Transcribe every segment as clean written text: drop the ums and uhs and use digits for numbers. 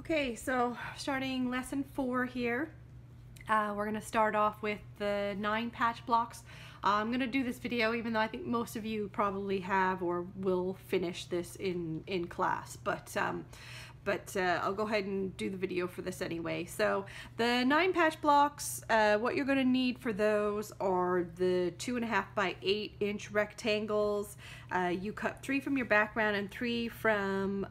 Okay, so starting lesson 4 here. We're going to start off with the 9 patch blocks. I'm going to do this video even though I think most of you probably have or will finish this in class, but I'll go ahead and do the video for this anyway. So the 9 patch blocks, what you're going to need for those are the 2.5 by 8 inch rectangles. You cut 3 from your background and 3 from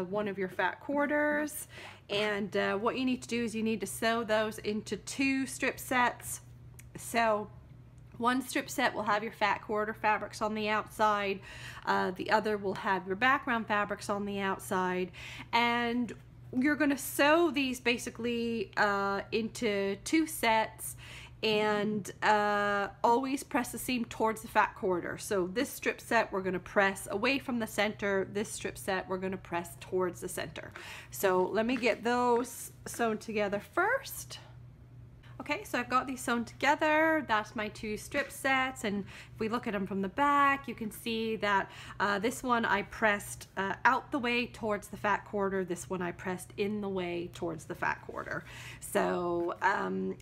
one of your fat quarters. And what you need to do is you need to sew those into 2 strip sets. So one strip set will have your fat quarter fabrics on the outside, the other will have your background fabrics on the outside, and you're going to sew these basically into 2 sets, and always press the seam towards the fat quarter. So this strip set we're going to press away from the center, this strip set we're going to press towards the center. So let me get those sewn together first. Okay, so I've got these sewn together. That's my 2 strip sets, and if we look at them from the back, you can see that this one I pressed out the way towards the fat quarter, this one I pressed in the way towards the fat quarter. So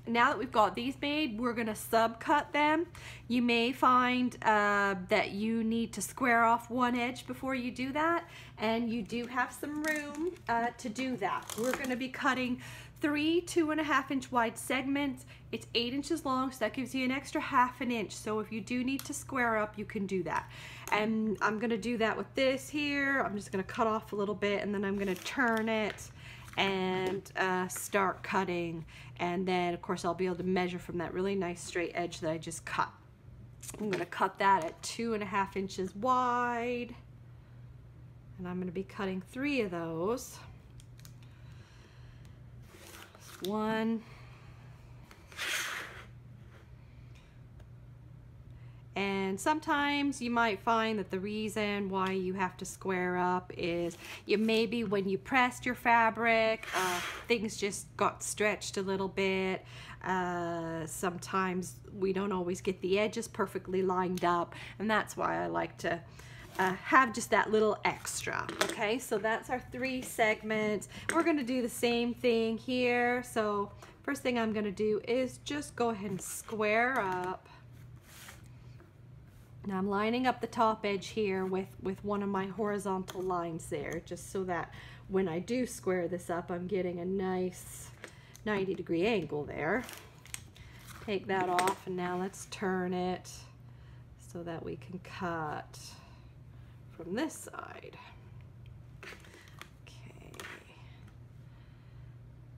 now that we've got these made, we're gonna subcut them. You may find that you need to square off one edge before you do that, and you do have some room to do that. We're gonna be cutting 3 2.5 inch wide segments. It's 8 inches long, so that gives you an extra 1/2 inch. So if you do need to square up, you can do that. And I'm gonna do that with this here. I'm just gonna cut off a little bit, and then I'm gonna turn it and start cutting. And then of course I'll be able to measure from that really nice straight edge that I just cut. I'm gonna cut that at 2.5 inches wide, and I'm gonna be cutting 3 of those. 1, and sometimes you might find that the reason why you have to square up is maybe when you pressed your fabric, things just got stretched a little bit. Sometimes we don't always get the edges perfectly lined up, and that's why I like to have just that little extra. Okay, so that's our 3 segments. We're going to do the same thing here. So first thing I'm going to do is just go ahead and square up. Now I'm lining up the top edge here with one of my horizontal lines there, just so that when I do square this up, I'm getting a nice 90-degree angle there. Take that off, and now let's turn it so that we can cut from this side. Okay,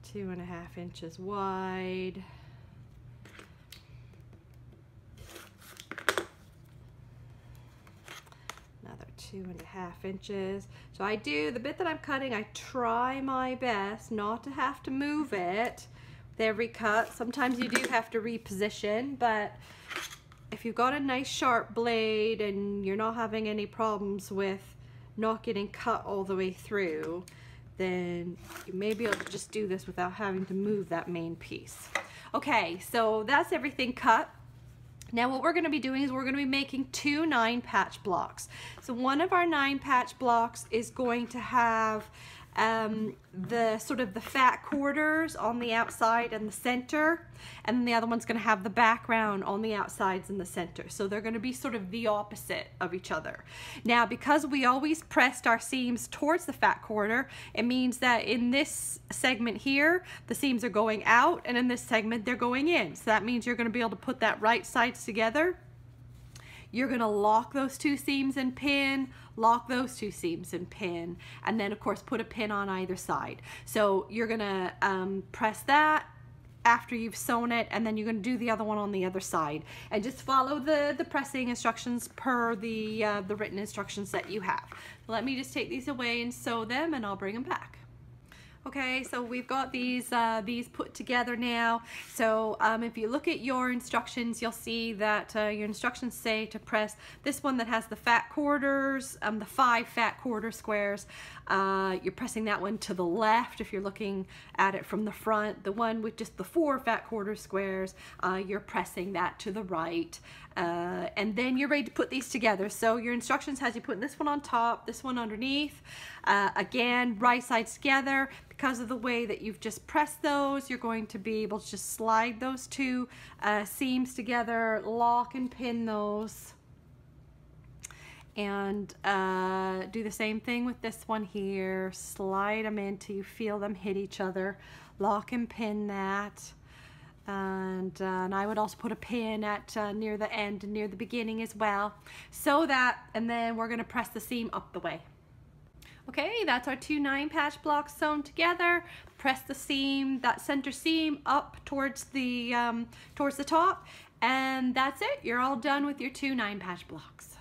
2.5 inches wide. Another 2.5 inches. So I do, the bit that I'm cutting, I try my best not to have to move it with every cut. Sometimes you do have to reposition, but if you've got a nice sharp blade and you're not having any problems with not getting cut all the way through, then you may be able to just do this without having to move that main piece. Okay, so that's everything cut. Now what we're going to be doing is we're going to be making 2 9 patch blocks. So one of our 9 patch blocks is going to have the sort of the fat quarters on the outside and the center, and then the other one's going to have the background on the outsides and the center. So they're going to be sort of the opposite of each other. Now because we always pressed our seams towards the fat quarter, it means that in this segment here the seams are going out, and in this segment they're going in. So that means you're going to be able to put that right sides together. You're going to lock those 2 seams and pin, lock those 2 seams and pin, and then of course put a pin on either side. So you're going to press that after you've sewn it, and then you're going to do the other one on the other side, and just follow the pressing instructions per the written instructions that you have. Let me just take these away and sew them, and I'll bring them back. Okay, so we've got these put together now. So if you look at your instructions, you'll see that your instructions say to press this one that has the fat quarters, the 5 fat quarter squares. You're pressing that one to the left if you're looking at it from the front. The one with just the 4 fat quarter squares, you're pressing that to the right. And then you're ready to put these together. So your instructions has you putting this one on top, this one underneath. Again, right sides together. Because of the way that you've just pressed those, you're going to be able to just slide those two seams together, lock and pin those. And do the same thing with this one here. Slide them in till you feel them hit each other. Lock and pin that. And I would also put a pin at near the end and near the beginning as well. So that, and then we're going to press the seam up the way. Okay, that's our 2 9-patch blocks sewn together. Press the seam, that center seam, up towards the top. And that's it. You're all done with your 2 9-patch blocks.